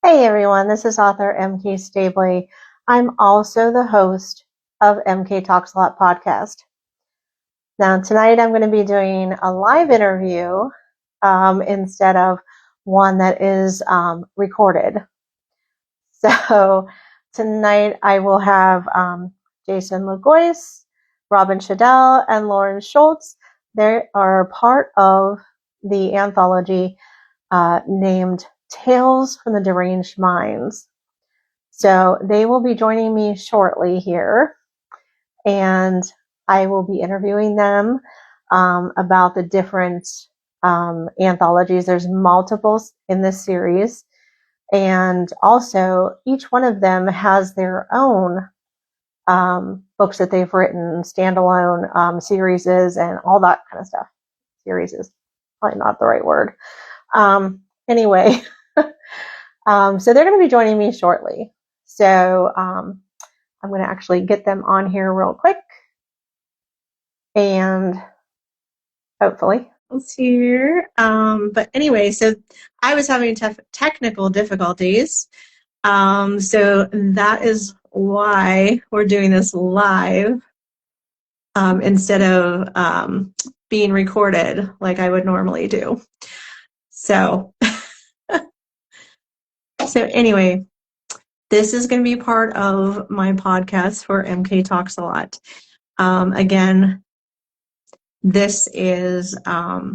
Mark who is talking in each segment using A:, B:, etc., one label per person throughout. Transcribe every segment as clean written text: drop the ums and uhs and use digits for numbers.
A: Hey everyone, this is author MK Stabley. I'm also the host of MK Talks a Lot podcast. Now, tonight I'm going to be doing a live interview instead of one that is recorded. So, tonight I will have Jason LeGois, Robin Shadell, and Lauren Schultz. They are part of the anthology named Tales from the Deranged Minds. So they will be joining me shortly here, and I will be interviewing them about the different anthologies. There's multiples in this series, and also each one of them has their own books that they've written, standalone series, and all that kind of stuff. Series is probably not the right word. Anyway, so they're going to be joining me shortly. So I'm going to actually get them on here real quick, and hopefully it's here. But anyway, so I was having technical difficulties. So that is why we're doing this live instead of being recorded like I would normally do. So, so anyway, this is going to be part of my podcast for MK Talks a Lot. Again, this is, I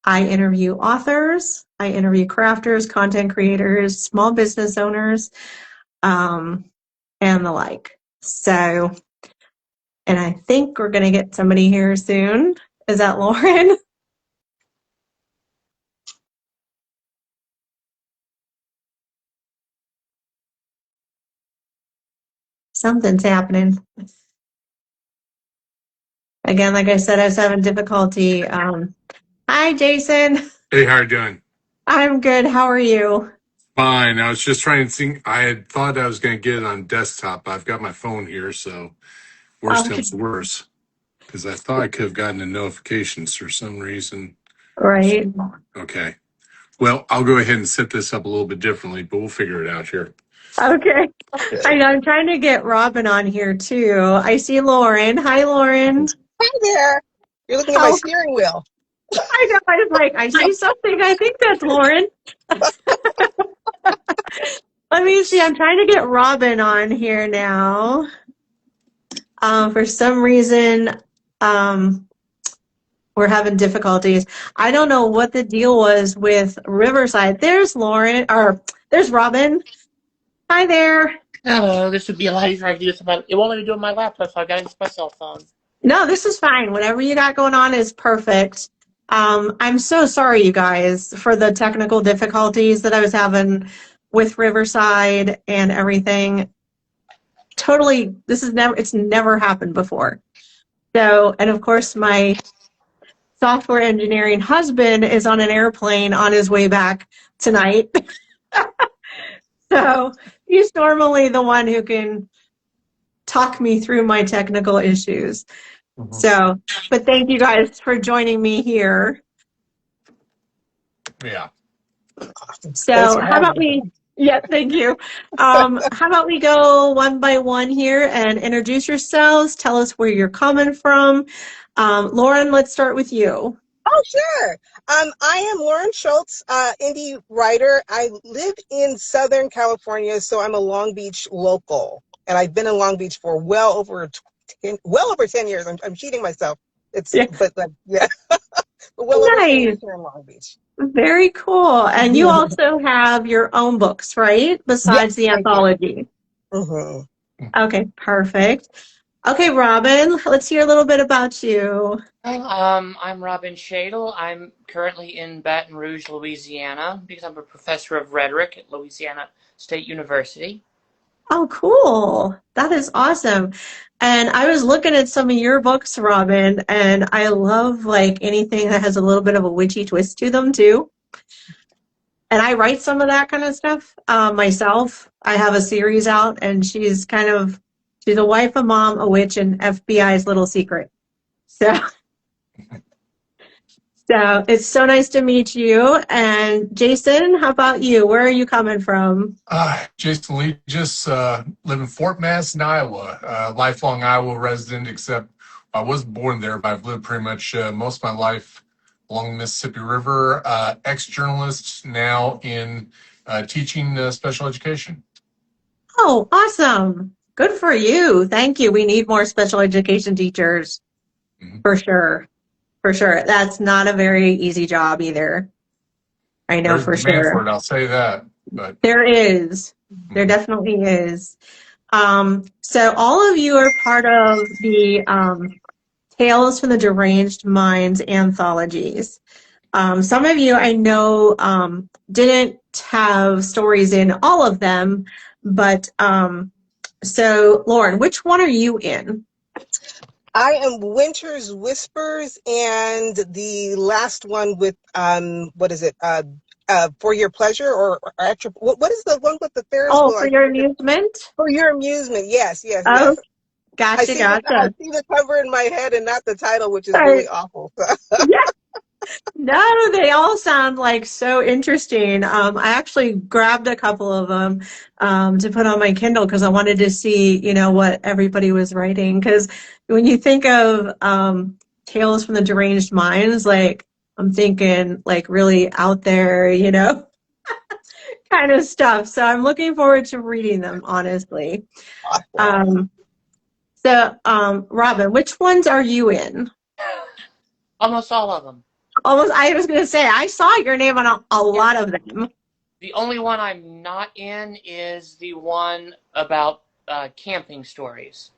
A: interview authors, I interview crafters, content creators, small business owners, and the like. So, and I think we're going to get somebody here soon. Is that Lauren? Something's happening. Again, like I said, I was having difficulty. Hi, Jason.
B: Hey, how are you doing?
A: I'm good. How are you?
B: Fine. I was just trying to think. I had thought I was going to get it on desktop. I've got my phone here, so worst
A: Okay.
B: comes to worst. Because I thought I could have gotten the notifications for some reason.
A: Right.
B: Okay. Well, I'll go ahead and set this up a little bit differently, but we'll figure it out here.
A: Okay. I'm trying to get Robin on here too. I see Lauren. Hi, Lauren.
C: Hi there. You're looking at my steering wheel.
A: I know. I was like, I see something. I think that's Lauren. Let me see. I'm trying to get Robin on here now. For some reason, we're having difficulties. I don't know what the deal was with Riverside. There's Lauren, or there's Robin. Hi there.
D: Hello, this would be a lot easier if I could do this on my, it won't let me do it on my laptop, so I gotta use my cell phone.
A: No, this is fine. Whatever you got going on is perfect. I'm so sorry, you guys, for the technical difficulties that I was having with Riverside and everything. Totally, it's never happened before. So, and of course, my software engineering husband is on an airplane on his way back tonight. So he's normally the one who can talk me through my technical issues. Mm-hmm. So, but thank you guys for joining me here.
B: Yeah.
A: So how about thank you. How about we go one by one here and introduce yourselves, tell us where you're coming from. Lauren, let's start with you.
C: Oh, sure. I am Lauren Schultz, indie writer. I live in Southern California, so I'm a Long Beach local, and I've been in Long Beach for well over 10 years. I'm cheating myself. But yeah, well over 10 years here in Long Beach.
A: Very cool. And you also have your own books, right? Besides the anthology.
C: Mm-hmm.
A: Okay, perfect. Okay, Robin, let's hear a little bit about you.
D: I'm Robin Shadle. I'm currently in Baton Rouge, Louisiana, because I'm a professor of rhetoric at Louisiana State University.
A: Oh, cool. That is awesome. And I was looking at some of your books, Robin, and I love like anything that has a little bit of a witchy twist to them too. And I write some of that kind of stuff myself. I have a series out, and she's a wife, a mom, a witch, and FBI's little secret. So it's so nice to meet you. And Jason, how about you? Where are you coming from?
B: Jason Lee, just live in Fort Madison, Iowa. Lifelong Iowa resident, except I wasn't born there, but I've lived pretty much most of my life along the Mississippi River. Ex-journalist, now in teaching special education.
A: Oh, awesome. Good for you. Thank you. We need more special education teachers
B: Mhm.
A: for sure. For sure. That's not a very easy job either. I know
B: There's
A: for
B: demand for
A: sure.
B: it, I'll say that. But
A: There is. There definitely is. So all of you are part of the Tales from the Deranged Minds anthologies. Some of you I know didn't have stories in all of them, but so Lauren, which one are you in?
C: I am Winter's Whispers, and the last one with what is it? For Your Pleasure, or actually, what is the one with the Ferris
A: Oh,
C: wheel?
A: for your amusement?
C: For Your Amusement. Yes, yes,
A: Oh,
C: yes.
A: gotcha,
C: I
A: gotcha.
C: see the cover in my head and not the title, which is
A: Right.
C: really awful.
A: Yeah. No, they all sound like so interesting. I actually grabbed a couple of them to put on my Kindle because I wanted to see, what everybody was writing. Because when you think of Tales from the Deranged Minds, like I'm thinking like really out there, kind of stuff. So I'm looking forward to reading them, honestly.
C: Awesome.
A: Um, Robin, which ones are you in?
D: Almost all of them.
A: Almost, I was going to say, I saw your name on a lot of them.
D: The only one I'm not in is the one about camping stories.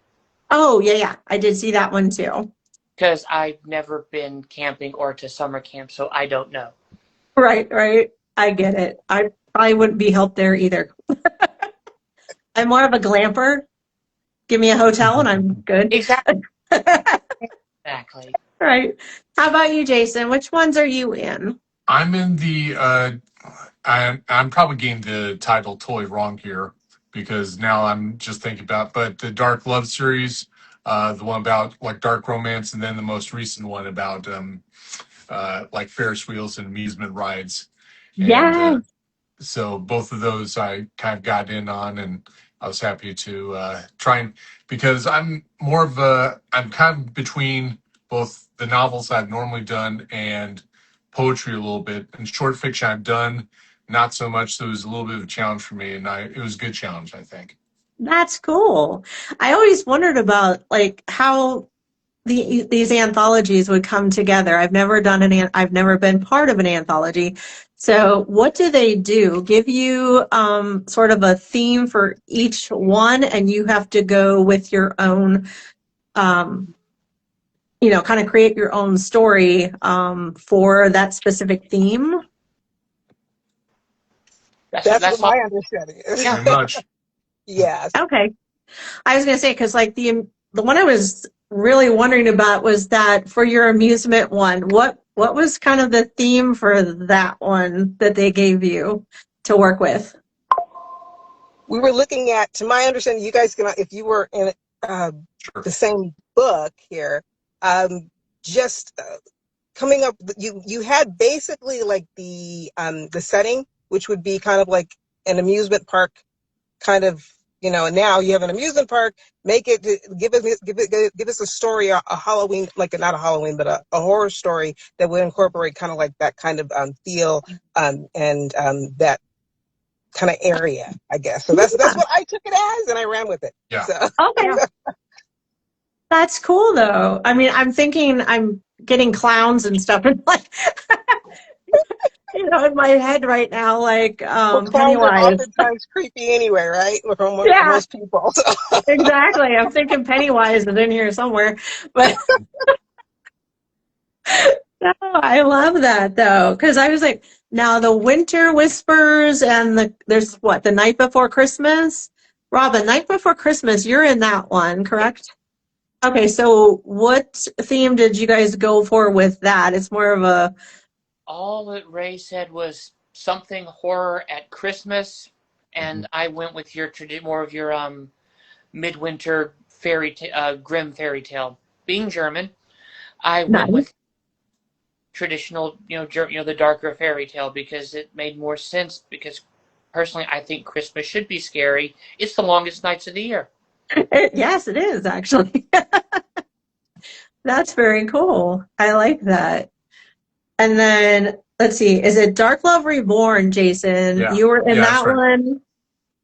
A: Oh, yeah. I did see that one too.
D: Because I've never been camping or to summer camp, so I don't know.
A: Right, right. I get it. I probably wouldn't be helped there either. I'm more of a glamper. Give me a hotel and I'm good.
D: Exactly. Exactly.
A: Right. How about you, Jason? Which ones are you in?
B: I'm in the I'm probably getting the title totally wrong here because now I'm just thinking about, but the Dark Love series, the one about like dark romance, and then the most recent one about like Ferris wheels and amusement rides. And
A: Yes.
B: so both of those I kind of got in on, and I was happy to try and, because I'm kind of between both the novels I've normally done and poetry a little bit, and short fiction I've done not so much. So it was a little bit of a challenge for me, and it was a good challenge, I think.
A: That's cool. I always wondered about like how these anthologies would come together. I've never been part of an anthology. So what do they do? Give you sort of a theme for each one, and you have to go with your own, kind of create your own story for that specific theme?
C: That's what my understanding is.
D: Yeah.
B: Very much.
C: Yes.
A: Okay. I was going to say, because like the one I was really wondering about was that for your amusement one, what was kind of the theme for that one that they gave you to work with?
C: We were looking at, to my understanding, you guys can, if you were in
B: Sure.
C: the same book here, just coming up, you had basically like the setting, which would be kind of like an amusement park kind of, and now you have an amusement park. Make it, give us a story, a Halloween, like not a Halloween, but a horror story that would incorporate kind of like that kind of feel and that kind of area, I guess. So that's what I took it as, and I ran with it.
B: Yeah.
C: So.
A: Okay. That's cool though. I mean, I'm thinking I'm getting clowns and stuff and like in my head right now, like
C: Well, clowns are
A: Pennywise.
C: oftentimes creepy anyway, right? For
A: Yeah.
C: most people. So.
A: Exactly. I'm thinking Pennywise is in here somewhere. But no, I love that though. Because I was like, now the Winter Whispers and there's what, the Night Before Christmas? Robin, Night Before Christmas, you're in that one, correct? Okay, so what theme did you guys go for with that? It's more of a
D: All that Ray said was something horror at Christmas, and I went with more of your midwinter grim fairy tale. Being German, I went
A: nice.
D: with traditional, the darker fairy tale, because it made more sense. Because personally, I think Christmas should be scary. It's the longest nights of the year.
A: Yes, it is actually. That's very cool. I like that. And then let's see, is it Dark Love Reborn, Jason?
B: Yeah,
A: You were in
B: yeah, that's
A: that
B: right.
A: one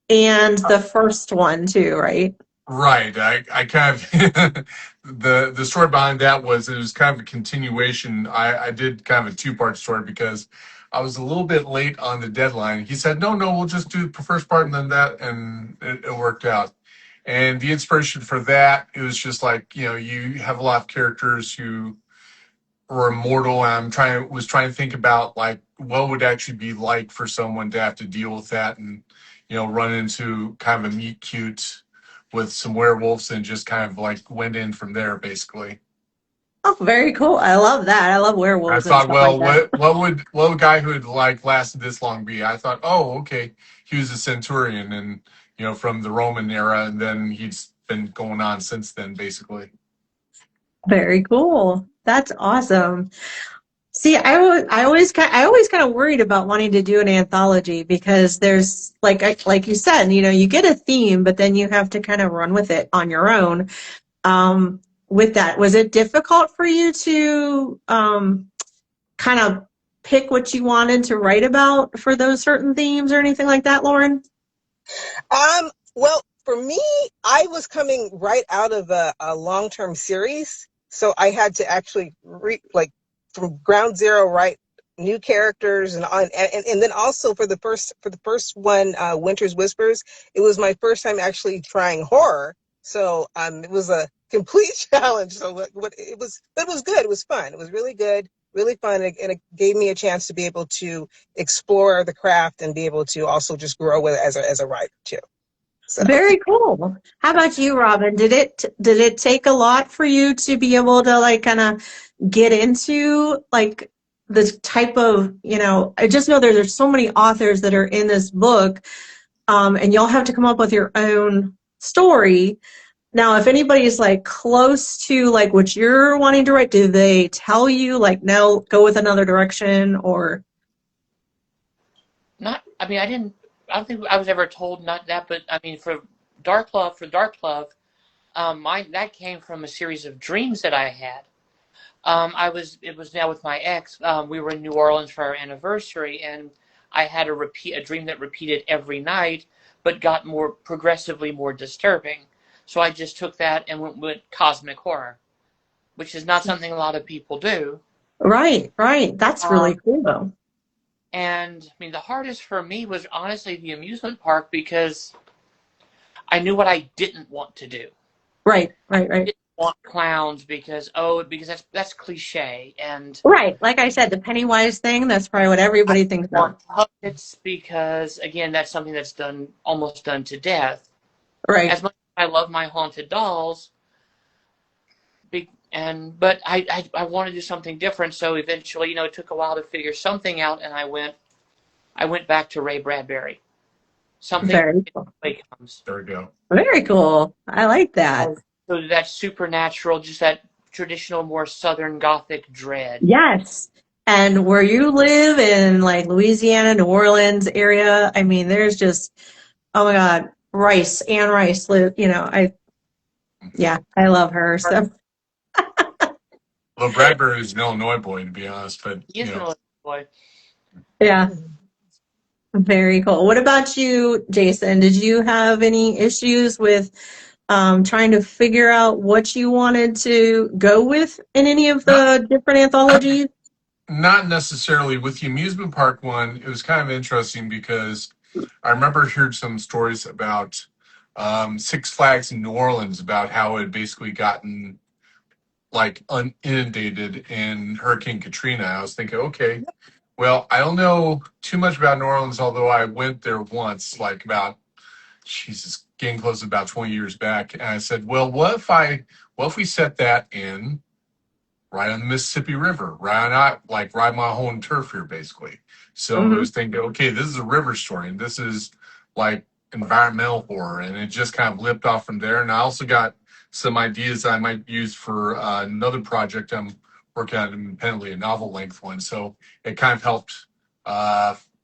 A: and the first one too, right?
B: Right. I kind of the story behind that was it was kind of a continuation. I did kind of a two-part story because I was a little bit late on the deadline. He said, no, we'll just do the first part and then that, and it worked out. And the inspiration for that, it was just like, you have a lot of characters who were immortal, and was trying to think about like what would actually be like for someone to have to deal with that, and run into kind of a meet cute with some werewolves, and just kind of like went in from there basically.
A: Oh, very cool. I love that. I love
B: I
A: werewolves and
B: thought,
A: stuff like
B: well,
A: that.
B: what would a guy who had like lasted this long be? I thought, oh, okay, he was a centurion, and from the Roman era, and then he's been going on since then basically.
A: Very cool. That's awesome. See, I always kind of worried about wanting to do an anthology because there's like you said, you get a theme, but then you have to kind of run with it on your own. With that, was it difficult for you to kind of pick what you wanted to write about for those certain themes or anything like that, Lauren?
C: Well, for me, I was coming right out of a long-term series, so I had to actually from ground zero write new characters and then also for the first one, Winter's Whispers, it was my first time actually trying horror, so it was a complete challenge. So it was good. It was fun. It was really good, really fun, and it gave me a chance to be able to explore the craft and be able to also just grow with it as a writer too. So.
A: Very cool. How about you, Robin? Did it take a lot for you to be able to like kind of get into like this type of, I just know there's so many authors that are in this book, and y'all have to come up with your own story. Now, if anybody's like close to like what you're wanting to write, do they tell you like, no, go with another direction or?
D: I don't think I was ever told not that, but I mean, for Dark Love, that came from a series of dreams that I had. It was now with my ex. We were in New Orleans for our anniversary, and I had a dream that repeated every night, but got progressively more disturbing. So I just took that and went with cosmic horror, which is not something a lot of people do.
A: Right. That's really cool though.
D: And I mean, the hardest for me was honestly the amusement park, because I knew what I didn't want to do.
A: Right.
D: I didn't want clowns because that's cliche. And
A: right, like I said, the Pennywise thing, that's probably what everybody thinks about.
D: Puppets, because again, that's something that's almost done to death.
A: Right.
D: As much as I love my haunted dolls, but I want to do something different. So eventually, it took a while to figure something out, and I went back to Ray Bradbury. Something
A: Very cool.
D: Comes.
B: There we go.
A: Very cool. I like that.
D: So that's supernatural, just that traditional, more Southern Gothic dread.
A: Yes. And where you live in like Louisiana, New Orleans area, I mean, there's just, oh my God, Anne Rice live, I love her. So.
B: Well, Bradbury is an Illinois boy, to be honest, but
D: He is an Illinois boy.
A: Yeah. Very cool. What about you, Jason? Did you have any issues with trying to figure out what you wanted to go with in any of the different anthologies?
B: Not necessarily. With the amusement park one, it was kind of interesting because I remember hearing some stories about Six Flags in New Orleans, about how it had basically gotten like inundated in Hurricane Katrina. I was thinking, okay, well, I don't know too much about New Orleans, although I went there once, like about, Jesus, getting close to about 20 years back. And I said, well, what if we set that in right on the Mississippi River, right my home turf here, basically. So I was thinking, okay, this is a river story, and this is like environmental horror, and it just kind of lipped off from there. And I also got some ideas I might use for another project I'm working on independently a novel length one. So it kind of helped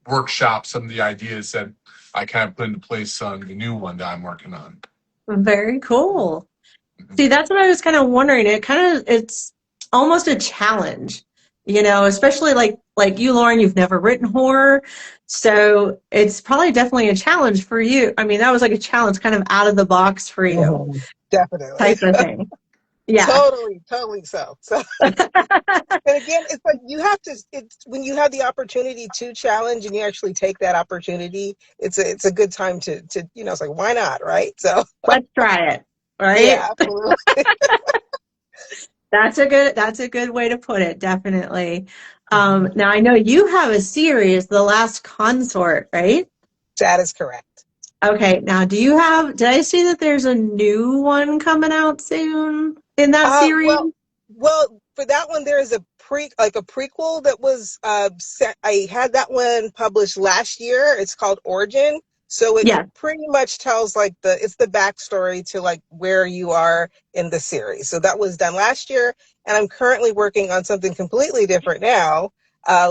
B: workshop some of the ideas that I kind of put into place on the new one that I'm working on.
A: Very cool.
B: Mhm.
A: See, that's what I was kind of wondering. It's almost a challenge, especially like you, Lauren, you've never written horror. So it's probably definitely a challenge for you. I mean, that was like a challenge kind of out of the box for you
C: Mhm. Definitely.
A: type of thing. Yeah.
C: Totally so. So, and again, it's like you have to. It's when you have the opportunity to challenge and you actually take that opportunity. It's a good time to It's like, why not, right? So
A: Let's try it.
C: yeah,
A: Right?
C: absolutely.
A: That's a good way to put it, definitely.
C: Mhm.
A: Now I know you have a series, The Last Consort, right?
C: That is correct.
A: Okay, now did I see that there's a new one coming out soon in that
C: Uh,
A: series?
C: well, well, for that one, there is a prequel that was set. I had that one published last year. It's called Origin. So it
A: Yeah.
C: pretty much tells like it's the backstory to like where you are in the series. So that was done last year, and I'm currently working on something completely different now,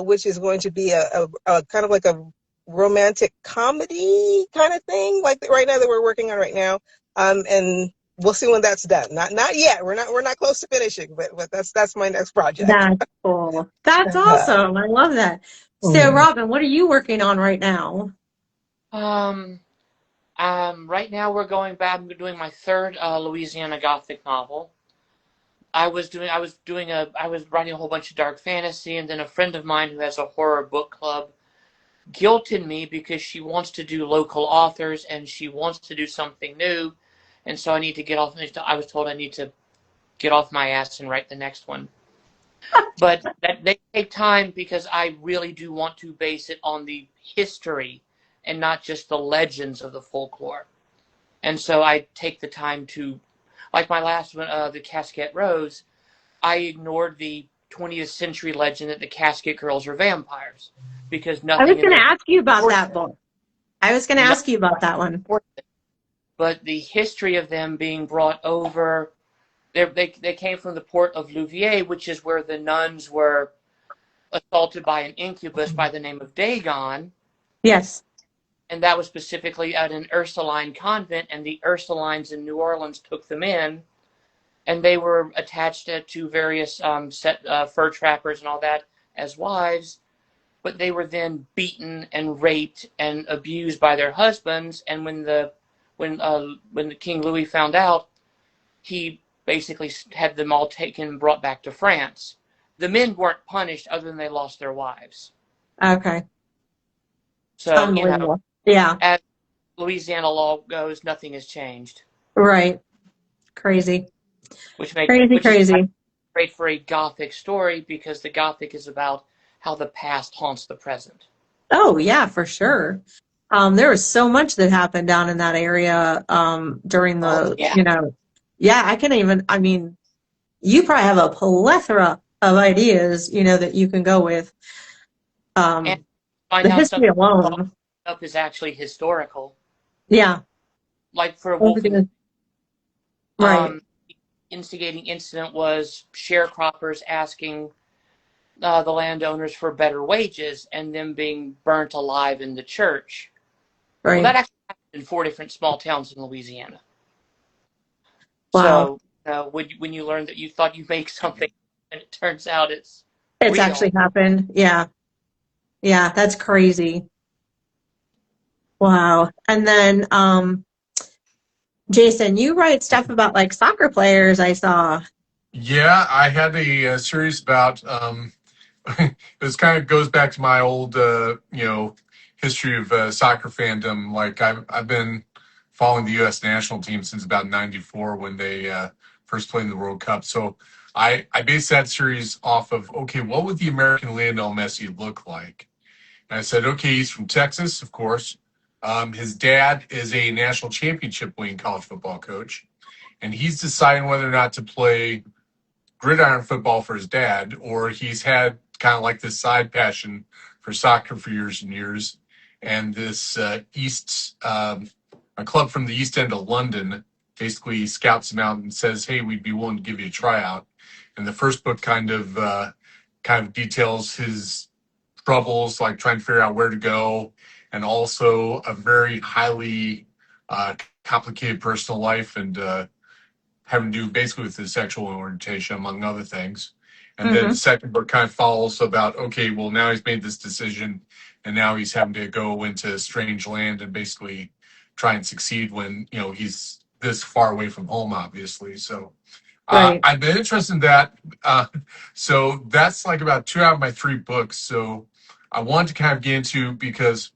C: which is going to be a kind of like a romantic comedy kind of thing, like right now that we're working on right now. And we'll see when that's done. Not yet. We're not close to finishing, but that's my next project.
A: That's cool. That's awesome. I love that. So,
C: Mhm.
A: Robin, what are you working on right now?
D: Um, right now we're going back. I'm doing my third Louisiana Gothic novel. I was writing a whole bunch of dark fantasy, and then a friend of mine who has a horror book club guilted me because she wants to do local authors and she wants to do something new, and so I need to get off. I was told I need to get off my ass and write the next one. But that they take time because I really do want to base it on the history and not just the legends of the folklore. And so I take the time to, like my last one, the Casket Rose, I ignored the 20th century legend that the Casket Girls are vampires because
A: I was
D: nothing in
A: going to
D: there
A: ask you about
D: supports
A: that
D: it.
A: book. I was going to
D: Nothing
A: ask you about that one.
D: supports it. But the history of them being brought over, they came from the port of Louviers, which is where the nuns were assaulted by an incubus by the name of Dagon,
A: Yes.
D: and that was specifically at an Ursuline convent, and the Ursulines in New Orleans took them in, and they were attached to various fur trappers and all that as wives, but they were then beaten and raped and abused by their husbands, and when the King Louis found out, he basically had them all taken and brought back to France. The men weren't punished other than they lost their wives.
A: Okay.
D: So,
A: Unbelievable. Yeah.
D: as Louisiana law goes, nothing has changed,
A: Right. Crazy. Crazy,
D: which is
A: crazy.
D: great for a Gothic story because the Gothic is about how the past haunts the present.
A: Oh, yeah, for sure. There was so much that happened down in that area during
D: Oh
A: the,
D: yeah,
A: yeah, I mean, you probably have a plethora of ideas, that you can go with.
D: and
A: Um,
D: find
A: the
D: out
A: history
D: stuff
A: alone.
D: is actually historical.
A: Yeah.
D: Like for a
A: Oh,
D: Wolf in the
A: goodness. Right.
D: um, instigating incident was sharecroppers asking the landowners for better wages and them being burnt alive in the church. Well,
A: Right.
D: that actually happened in 4 different small towns in Louisiana.
A: Wow.
D: So when you learn that you thought you make something and it turns out it's
A: It's
D: real.
A: actually happened. Yeah. Yeah. That's crazy. Wow. And then, Jason, you write stuff about like soccer players, I saw.
B: Yeah, I had a series about this kind of goes back to my old history of soccer fandom. Like I've been following the U.S. national team since about '94 when they first played in the World Cup. So I based that series off of, okay, what would the American Lionel Messi look like? And I said, okay, he's from Texas, of course. His dad is a national championship winning college football coach, and he's deciding whether or not to play gridiron football for his dad, or he's had kind of like this side passion for soccer for years and years. And this a club from the East End of London basically scouts him out and says, hey, we'd be willing to give you a tryout. And the first book kind of details his troubles, like trying to figure out where to go, and also a very highly complicated personal life and having to do basically with his sexual orientation, among other things. And then the second book kind of follows about, okay, well, now he's made this decision and now he's having to go into a strange land and basically try and succeed when, he's this far away from home, obviously. So
A: Right.
B: I've been interested in that. So that's like about 2 out of my 3 books. So I wanted to kind of get into, because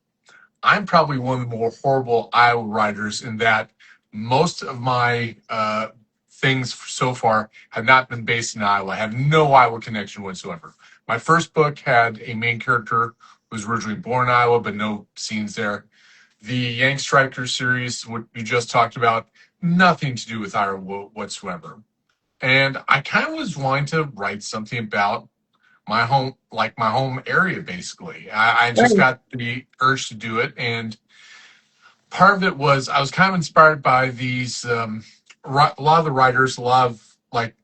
B: I'm probably one of the more horrible Iowa writers in that most of my things so far have not been based in Iowa. I have no Iowa connection whatsoever. My first book had a main character who was originally born in Iowa, but no scenes there. The Yank Striker series, what you just talked about, nothing to do with Iowa whatsoever. And I kind of was wanting to write something about my home area, basically. I just
A: Right.
B: got the urge to do it. And part of it was I was kind of inspired by these, a lot of the writers, a lot of like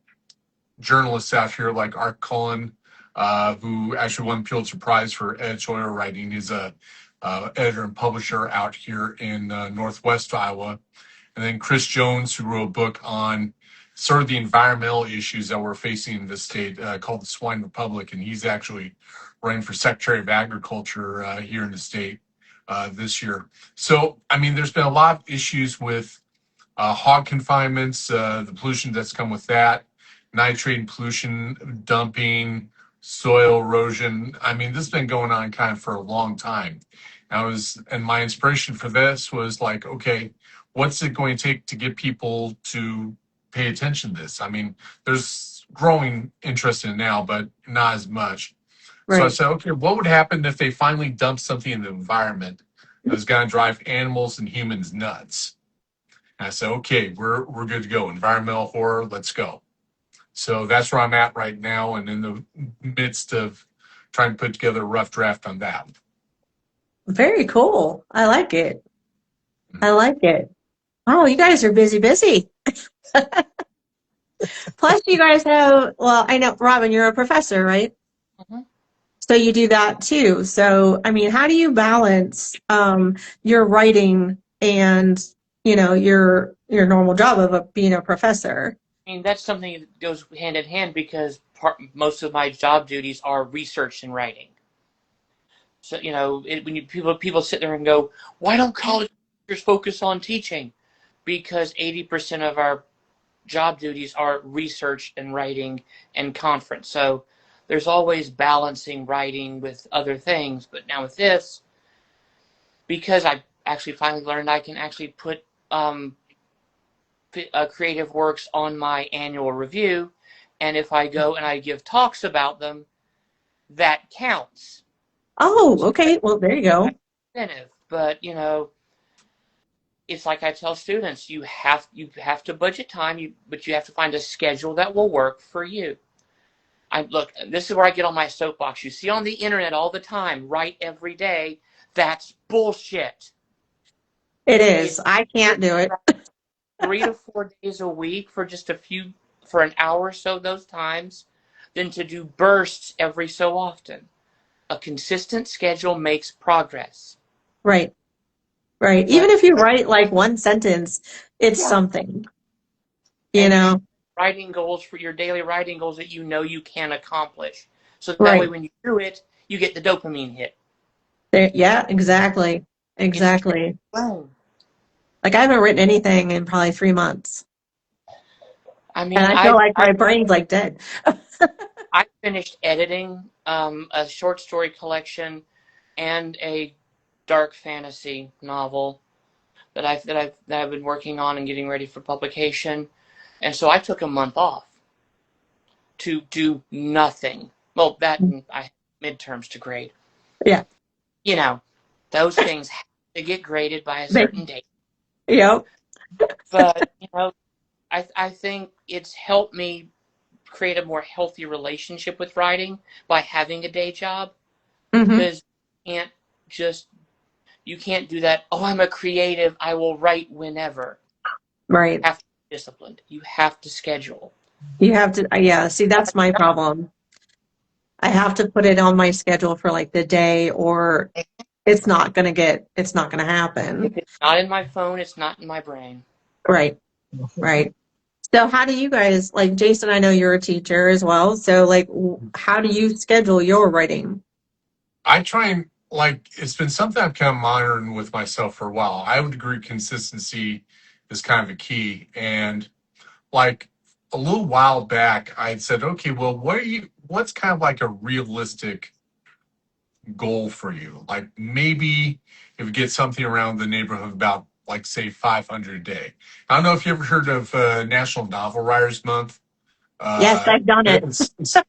B: journalists out here, like Art Cullen, who actually won Pulitzer Prize for editorial writing. He's a editor and publisher out here in Northwest Iowa. And then Chris Jones, who wrote a book on sort of the environmental issues that we're facing in the state called the Swine Republic. And he's actually running for Secretary of Agriculture here in the state this year. So, I mean, there's been a lot of issues with hog confinements, the pollution that's come with that, nitrate and pollution dumping, soil erosion. I mean, this has been going on kind of for a long time. And my inspiration for this was like, okay, what's it going to take to get people to pay attention to this? I mean, there's growing interest in it now, but not as much. So I
A: Right.
B: said, okay, what would happen if they finally dumped something in the environment that was going to drive animals and humans nuts? And I said, okay, we're good to go. Environmental horror, let's go. So that's where I'm at right now, and in the midst of trying to put together a rough draft on that.
A: Very cool. I like it. I like it. Oh, you guys are busy, busy. Plus, you guys have, well, I know, Robin, you're a professor, right?
D: Mhm.
A: So you do that too. So, I mean, how do you balance your writing and, your normal job of being a professor?
D: I mean, that's something that goes hand in hand because most of my job duties are research and writing. So when people sit there and go, why don't college teachers focus on teaching? Because 80% of our job duties are research and writing and conference. So there's always balancing writing with other things. But now with this, because I actually finally learned I can actually put creative works on my annual review, and if I go and I give talks about them, that counts.
A: Oh,
D: So
A: okay. Well, there you go.
D: that's incentive. But it's like I tell students, you have to budget time, but you have to find a schedule that will work for you. Look, this is where I get on my soapbox. You see on the internet all the time, write every day. That's bullshit.
A: It is.
D: It's
A: I can't do it.
D: 3 to 4 days a week for for an hour or so those times, than to do bursts every so often. A consistent schedule makes progress.
A: Right. Right. Even
D: But
A: if you write like one sentence, it's something, you
D: and
A: know?
D: writing goals for your daily writing goals that you can accomplish. So that way
A: Right.
D: when you do it, you get the dopamine hit.
A: Yeah, exactly.
D: It's
A: Exactly.
D: fun.
A: Like I haven't written anything in probably 3 months.
D: I
A: And
D: mean,
A: I feel like my brain's like dead.
D: I finished editing a short story collection and a dark fantasy novel that I've been working on and getting ready for publication. And so I took a month off to do nothing. Well, that and I had midterms to grade.
A: Yeah.
D: Those things have to get graded by a
A: They-
D: certain date.
A: Yep.
D: But I think it's helped me create a more healthy relationship with writing by having a day job,
A: Hmm.
D: because can't just you can't do that. Oh, I'm a creative. I will write whenever.
A: Right.
D: You have to be disciplined. You have to schedule.
A: You have to, yeah, see, that's my problem. I have to put it on my schedule for like the day, or it's not going to happen.
D: If it's not in my phone, it's not in my brain.
A: Right. Right. So how do you guys, like Jason, I know you're a teacher as well. So like, how do you schedule your writing?
B: I try and like it's been something I've kind of monitoring with myself for a while. I would agree consistency is kind of a key. And like a little while back, I had said, okay, well, what's kind of like a realistic goal for you? Like maybe if you get something around the neighborhood of about like say 500 a day. I don't know if you ever heard of National Novel Writers Month.
A: Yes, I've done it.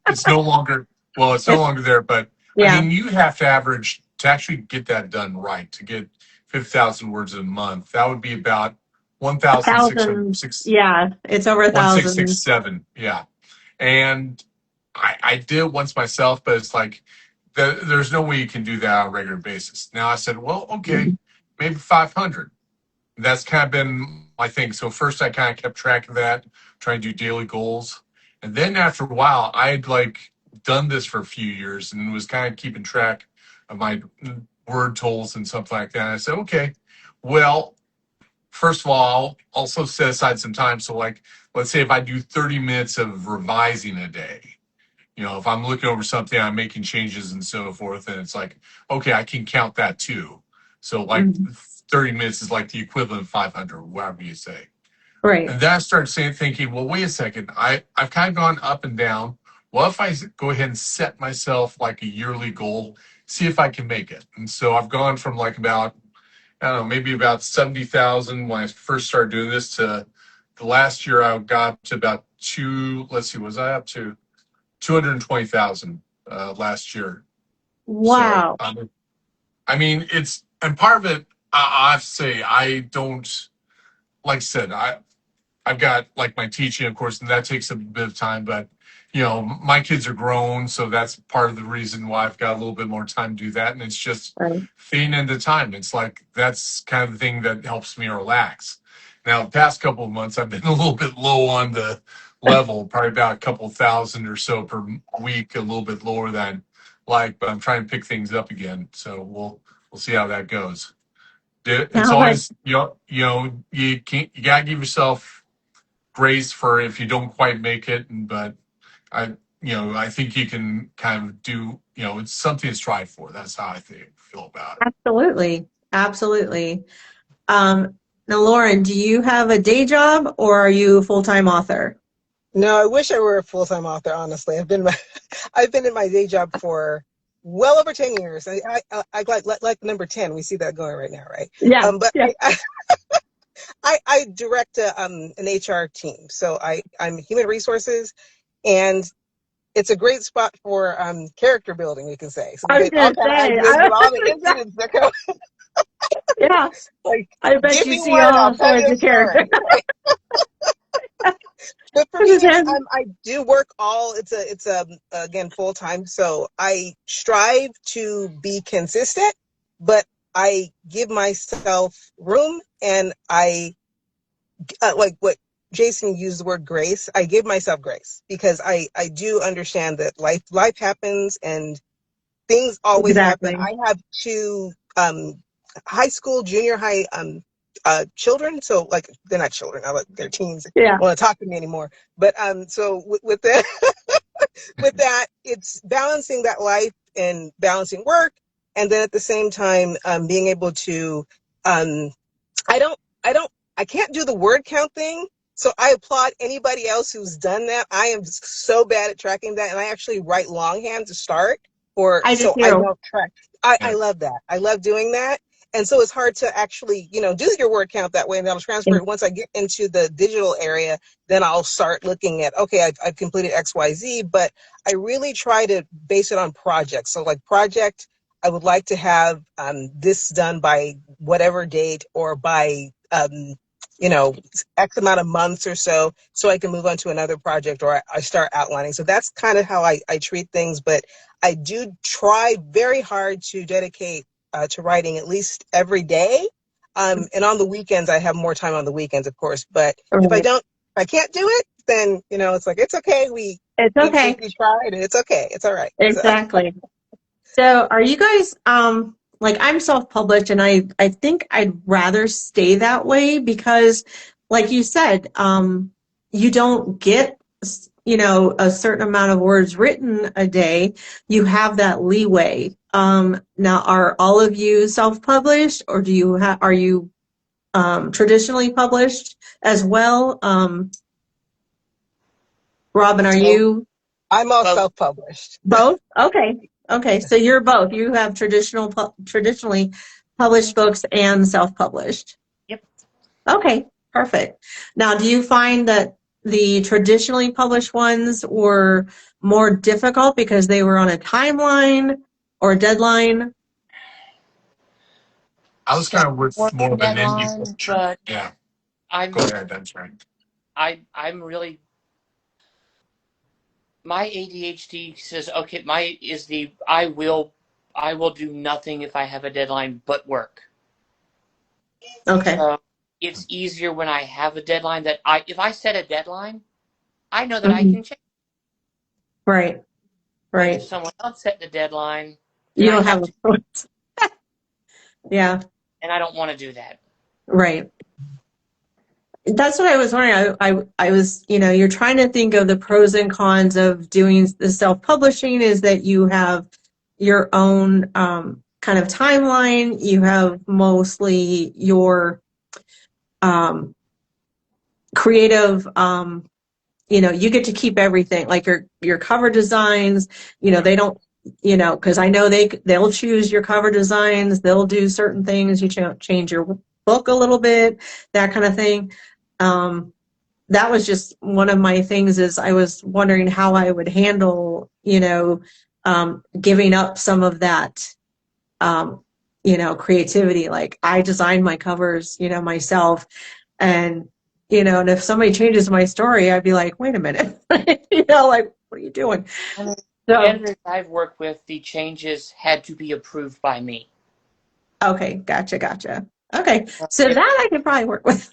B: It's no longer, well, it's no
A: It's,
B: longer there, but I
A: yeah,
B: mean, you have to average to actually get that done right, to get 50,000 words a month. That would be about
A: 1,000.
B: 1,606,
A: Yeah, it's over 1,000.
B: 1,667. Yeah. And I did it once myself, but it's like, there's no way you can do that on a regular basis. Now I said, well, okay, maybe 500. That's kind of been my thing. So first I kind of kept track of that, trying to do daily goals. And then after a while, I had like done this for a few years and was kind of keeping track of my word totals and something like that. And I said, okay, well, first of all, I'll also set aside some time. So like, let's say if I do 30 minutes of revising a day, if I'm looking over something, I'm making changes and so forth, and it's like, okay, I can count that too. So like
A: Mhm.
B: 30 minutes is like the equivalent of 500, whatever you say.
A: Right.
B: And then I started thinking, well, wait a second. I've kind of gone up and down. What if I go ahead and set myself like a yearly goal, see if I can make it? And so I've gone from like about, I don't know, maybe about 70,000 when I first started doing this to the last year I got to about let's see, was I up to 220,000 last year. So,
A: Wow.
B: I mean, and part of it, I have to say, I don't, like I said, I've got like my teaching, of course, and that takes a bit of time, but my kids are grown, so that's part of the reason why I've got a little bit more time to do that. And it's just
A: Right.
B: fitting into time. It's like, that's kind of the thing that helps me relax. Now, the past couple of months, I've been a little bit low on the level, probably about a couple thousand or so per week, a little bit lower than but I'm trying to pick things up again. So we'll see how that goes. It's
A: How about,
B: always, you can't, you gotta give yourself grace for if you don't quite make it, but I I think you can kind of do, it's something to strive for. That's how I feel about it.
A: absolutely. Absolutely. Now, Lauren, do you have a day job or are you a full-time author?
C: No, I wish I were a full-time author, honestly. I've been in my day job for well over 10 years. I like number 10. We see that going right now, right?
A: Yeah.
C: But
A: Yeah.
C: I direct an HR team. So I'm human resources, and it's a great spot for character building, we can say. So we
A: I was
C: get all
A: going to
C: kind of
A: say,
C: ideas with all the incidents that come.
A: yeah,
C: Like,
A: I bet
C: give
A: you
C: me
A: see
C: one, I'll
A: all
C: tell you
A: sorts
C: a
A: of characters.
C: story. But for me, I do work it's again full time. So I strive to be consistent, but I give myself room, and I like what Jason used the word grace. I give myself grace because I do understand that life happens and things always happen.
A: Exactly.
C: I have two high school, junior high children. So like they're not children, they're teens. They
A: Yeah.
C: don't want to talk to me anymore. But so with that with that, it's balancing that life and balancing work, and then at the same time being able to um I don't I don't I can't do the word count thing. So I applaud anybody else who's done that. I am so bad at tracking that, and I actually write longhand to start, or
A: I do
C: so I
A: too.
C: don't track. I
B: Yeah.
C: love that. I love doing that. And so it's hard to actually, do your word count that way, and I'll transfer it. Once I get into the digital area, then I'll start looking at, okay, I've completed XYZ, but I really try to base it on projects. So like project, I would like to have this done by whatever date, or by X amount of months or so I can move on to another project, or I start outlining. So that's kind of how I treat things. But I do try very hard to dedicate to writing at least every day. And on the weekends, I have more time on the weekends, of course. But if
A: Right.
C: I can't do it, then, it's like, it's okay. We,
A: It's
C: we,
A: okay.
C: we, we tried and it's okay. It's all right. So,
A: Exactly. So are you guys like I'm self-published and I think I'd rather stay that way because like you said, you don't get a certain amount of words written a day. You have that leeway. Now are all of you self-published or are you traditionally published as well? Robin, are
C: so
A: you
C: I'm all
D: Both.
C: self-published.
A: both? Okay. So you're both. You have traditionally published books and self-published.
D: Yep.
A: Okay, perfect. Now, do you find that the traditionally published ones were more difficult because they were on a timeline or a deadline?
B: I was kind of with more of an indie
D: Deadline,
B: culture.
D: but
B: Yeah,
D: I'm
B: go ahead. That's right.
D: I'm really, my ADHD says okay. I will do nothing if I have a deadline but work.
A: Okay,
D: So it's easier when I have a deadline if I set a deadline, I know that I
A: Mhm.
D: can change.
A: Right,
D: But if
A: right.
D: someone else set the deadline, then
A: You
D: I
A: don't
D: have
A: have a
D: to,
A: choice. Yeah,
D: and I don't want to do that.
A: right. That's what I was wondering. I was, you're trying to think of the pros and cons of doing the self-publishing is that you have your own kind of timeline. You have mostly your creative, you get to keep everything, like your cover designs. They don't, because I know they'll choose your cover designs. They'll do certain things. You change your book a little bit, that kind of thing. That was just one of my things is I was wondering how I would handle, giving up some of that, creativity. Like I designed my covers, myself and if somebody changes my story, I'd be like, wait a minute, like, what are you doing?
D: I mean, the
A: So,
D: editors I've worked with, the changes had to be approved by me.
A: okay, gotcha. Okay, so
D: If,
A: that I could probably work with.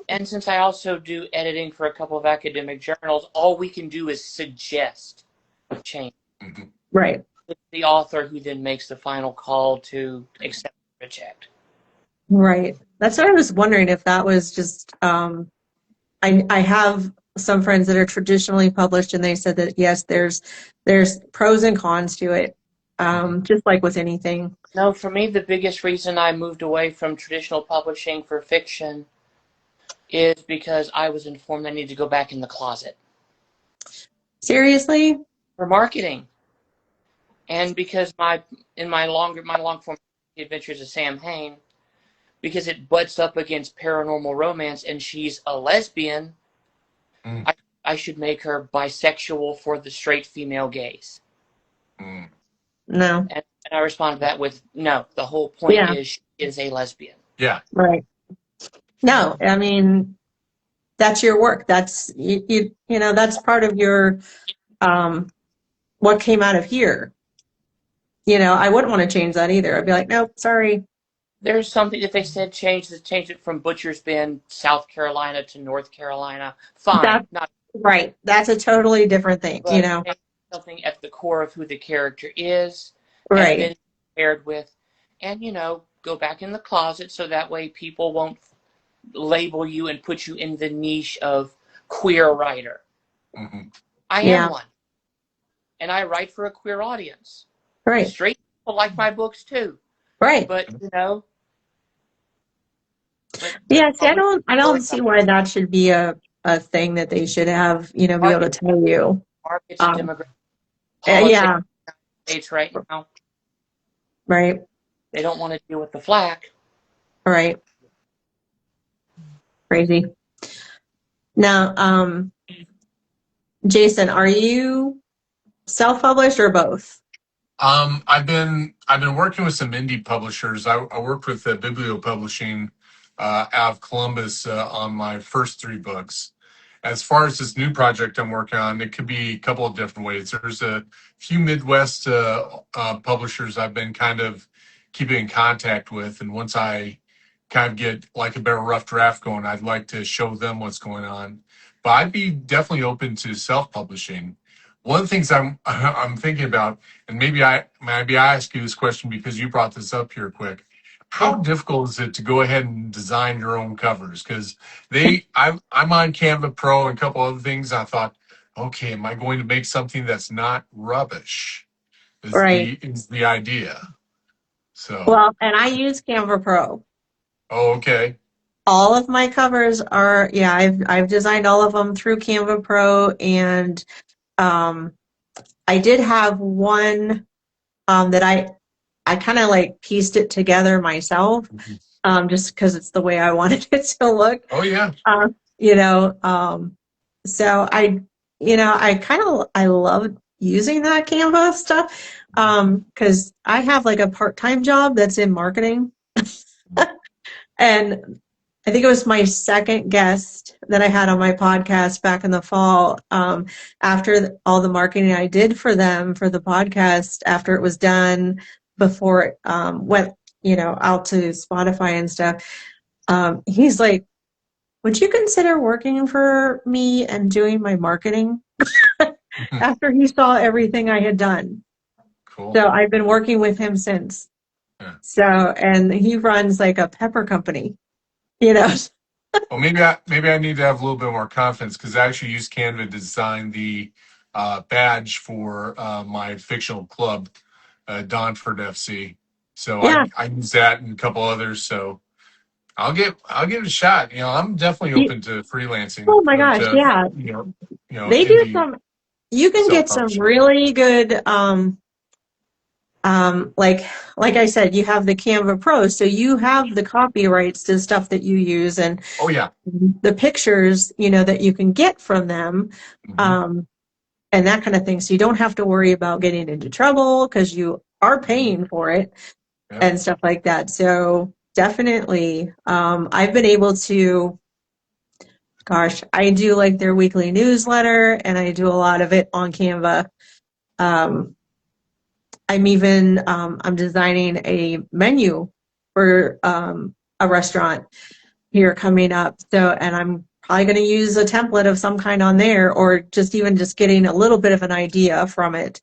D: and since I also do editing for a couple of academic journals, all we can do is suggest change.
B: Mhm.
A: Right.
D: It's the author who then makes the final call to accept or reject.
A: Right. That's what I was wondering if that was just I have some friends that are traditionally published and they said that yes, there's pros and cons to it. Just like with anything.
D: No, for me, the biggest reason I moved away from traditional publishing for fiction is because I was informed I need to go back in the closet
A: Seriously?
D: for marketing, and because my long form adventures of Sam Hain, because it butts up against paranormal romance, and she's a lesbian.
B: Mm.
D: I should make her bisexual for the straight female gaze.
B: Mm.
A: No.
D: And I respond to that with no. The whole point
A: Yeah.
D: is she is a lesbian.
B: Yeah.
A: Right. No, I mean that's your work. That's that's part of your what came out of here. I wouldn't want to change that either. I'd be like, nope, sorry.
D: There's something if they said change it from Butcher's Bend, South Carolina to North Carolina. Fine,
A: That's
D: not
A: right. That's a totally different thing,
D: but something at the core of who the character is, and
A: Right.
D: then paired with, and go back in the closet so that way people won't label you and put you in the niche of queer writer.
B: Mhm.
D: I
A: Yeah.
D: am one, and I write for a queer audience.
A: Right.
D: Straight people like my books too,
A: Right.
D: but
A: Yeah, see, I don't see why that should be a thing that they should have, be able to tell you.
D: markets,
A: Um,
D: demographics, politics
A: yeah,
D: in the States right now.
A: right,
D: They don't want to deal with the flack.
A: right. Crazy. Now, Jason, are you self-published or both?
B: I've been working with some indie publishers. I worked with Biblio Publishing out of Columbus on my first 3 books. As far as this new project I'm working on, it could be a couple of different ways. There's a few Midwest publishers I've been kind of keeping in contact with, and once I kind of get like a better rough draft going, I'd like to show them what's going on. but I'd be definitely open to self-publishing. One of the things I'm thinking about, and maybe I ask you this question because you brought this up here quick. How difficult is it to go ahead and design your own covers? Because I'm on Canva Pro and a couple other things. I thought, okay, am I going to make something that's not rubbish?
A: Right.
B: Is the idea. So,
A: Well, and I use Canva Pro.
B: oh, okay.
A: All of my covers are, yeah, I've designed all of them through Canva Pro, and I did have one that I kind of like pieced it together myself, just because it's the way I wanted it to look.
B: Oh, yeah.
A: You know, so I love using that Canva stuff, because I have like a part-time job that's in marketing. And I think it was my second guest that I had on my podcast back in the fall. After all the marketing I did for them for the podcast, after it was done, before it went, out to Spotify and stuff, he's like, "Would you consider working for me and doing my marketing?" After he saw everything I had done.
B: Cool.
A: So I've been working with him since.
B: Yeah.
A: So, and he runs like a pepper company,
B: Well, maybe I need to have a little bit more confidence because I actually used Canva to design the badge for my fictional club, Donford FC. So
A: Yeah.
B: I use that and a couple others. So I'll give it a shot. I'm definitely open to freelancing.
A: Oh my gosh, yeah. They do
B: indie
A: some, you can get some
B: self-publishing.
A: really good, like I said, you have the Canva Pro, so you have the copyrights to stuff that you use and
B: Oh yeah.
A: the pictures, that you can get from them,
B: Mhm.
A: and that kind of thing. So you don't have to worry about getting into trouble because you are paying for it
B: Yeah.
A: and stuff like that. So definitely, I've been able to, gosh, I do like their weekly newsletter, and I do a lot of it on Canva. I'm designing a menu for a restaurant here coming up. So, and I'm probably going to use a template of some kind on there, or just getting a little bit of an idea from it,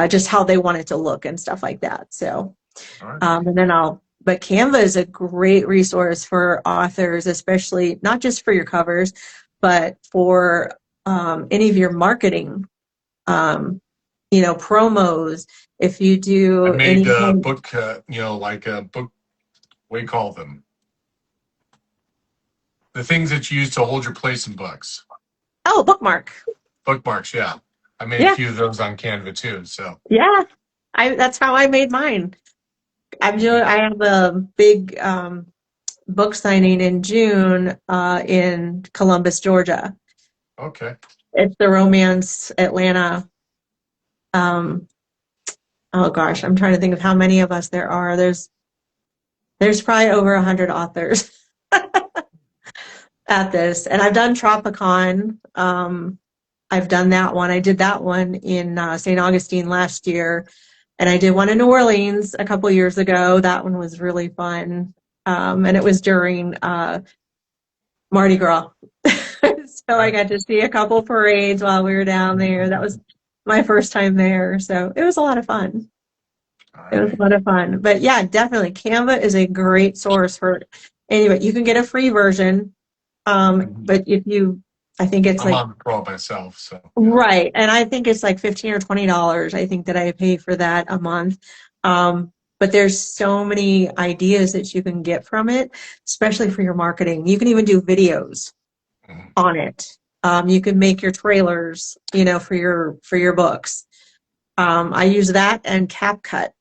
A: just how they want it to look and stuff like that. So,
B: All right.
A: and then but Canva is a great resource for authors, especially not just for your covers, but for any of your marketing, promos. If you do
B: I made a book, like a book, what do you call them? The things that you use to hold your place in books.
A: Oh,
B: Bookmarks, yeah. I made a few of those on Canva too. So
A: yeah, that's how I made mine. I have a big book signing in June in Columbus, Georgia.
B: okay.
A: It's the Romance Atlanta. Oh gosh, I'm trying to think of how many of us there are. There's probably over 100 authors at this, and I've done Tropicon. I've done that one. I did that one in St. Augustine last year, and I did one in New Orleans a couple years ago. That one was really fun, and it was during Mardi Gras. So I got to see a couple parades while we were down there. That was my first time there, so it was a lot of fun. It was a lot of fun. But yeah, definitely Canva is a great source for anyway. You can get a free version, but I think it's
B: I'm
A: like
B: on the Pro myself, so
A: right, and I think it's like $15 or $20. I think that I pay for that a month. But there's so many ideas that you can get from it, especially for your marketing. You can even do videos on it. You can make your trailers, for your books. I use that and CapCut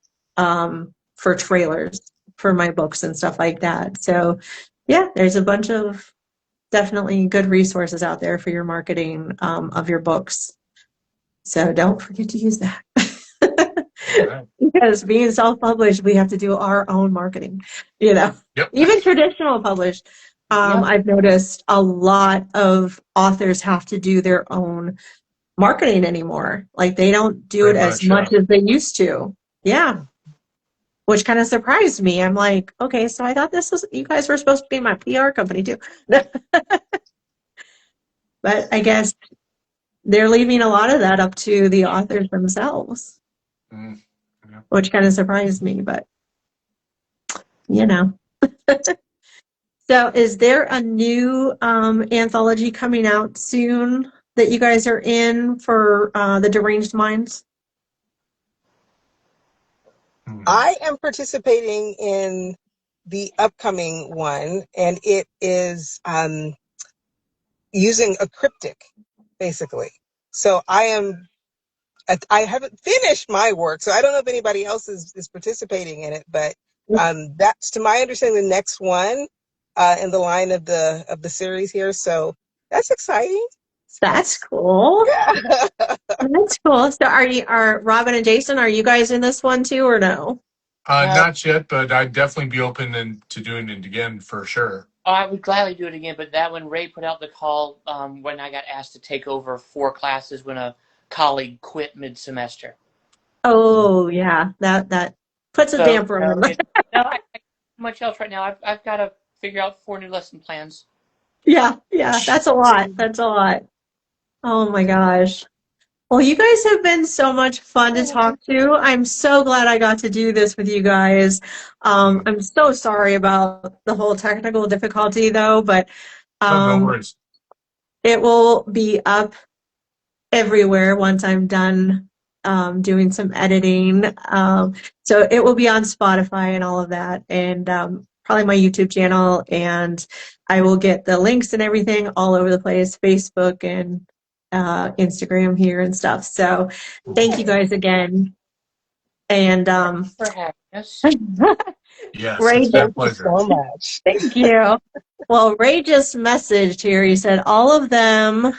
A: for trailers for my books and stuff like that. So yeah, there's a bunch of definitely good resources out there for your marketing of your books. So don't forget to use that.
B: Right.
A: Because being self-published, we have to do our own marketing,
B: Yep.
A: Even traditional published. I've noticed a lot of authors have to do their own marketing anymore. Like they don't do it as much as they used to. Yeah. Which kind of surprised me. I'm like, okay, so I thought you guys were supposed to be my PR company too. But I guess they're leaving a lot of that up to the authors themselves,
B: Mm, yeah.
A: which kind of surprised me, but you know. So is there a new anthology coming out soon that you guys are in for the Deranged Minds?
C: I am participating in the upcoming one, and it is using a cryptic, basically. So I haven't finished my work, so I don't know if anybody else is participating in it, but that's, to my understanding, the next one in the line of the series here. So that's exciting.
A: That's cool.
C: Yeah.
A: That's cool. So are Robin and Jason, are you guys in this one too or no?
B: Not yet, but I'd definitely be open to doing it again for sure.
D: Oh, I would gladly do it again, but that one, Ray put out the call when I got asked to take over 4 classes when a colleague quit mid-semester.
A: Oh yeah, that puts a
D: So,
A: damper on them.
D: I much else right now. I've got to figure out 4 new lesson plans.
A: Yeah, that's a lot. That's a lot. Oh my gosh. Well, you guys have been so much fun to talk to. I'm so glad I got to do this with you guys. I'm so sorry about the whole technical difficulty though, but
B: No worries.
A: it will be up everywhere once I'm done doing some editing. So it will be on Spotify and all of that, and probably my YouTube channel, and I will get the links and everything all over the place, Facebook and Instagram here and stuff. So thank you guys again. And
D: For having us.
B: Yes,
A: Ray,
B: it's been a
C: Thank you
B: pleasure.
C: so much.
A: thank you. Well, Ray just messaged here. He said all of them.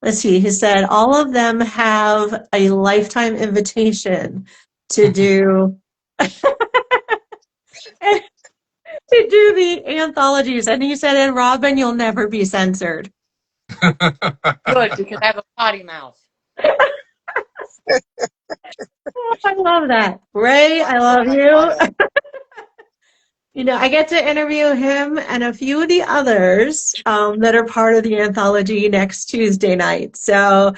A: Let's see. He said all of them have a lifetime invitation to do to do the anthologies, and he said, "And Robin, you'll never be censored."
D: Good, because I have a potty mouth.
A: Oh, I love that, Ray. I love you. You know, I get to interview him and a few of the others that are part of the anthology next Tuesday night. So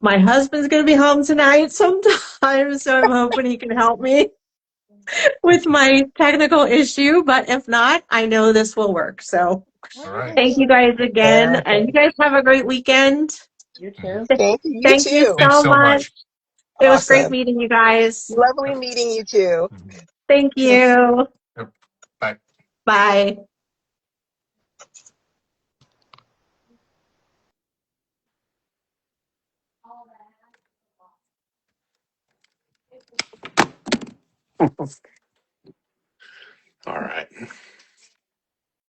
A: my husband's going to be home tonight sometime, so I'm hoping he can help me with my technical issue. But if not, I know this will work. So
B: All right.
A: thank you guys again, and you guys have a great weekend.
D: You too.
C: Thank you. You
A: Thank you
C: too.
B: Thanks
A: so
B: so
A: much.
B: much.
A: It was great
C: Awesome.
A: meeting you guys.
C: Lovely meeting you too.
A: Thank you.
B: Bye.
A: Bye.
B: All right.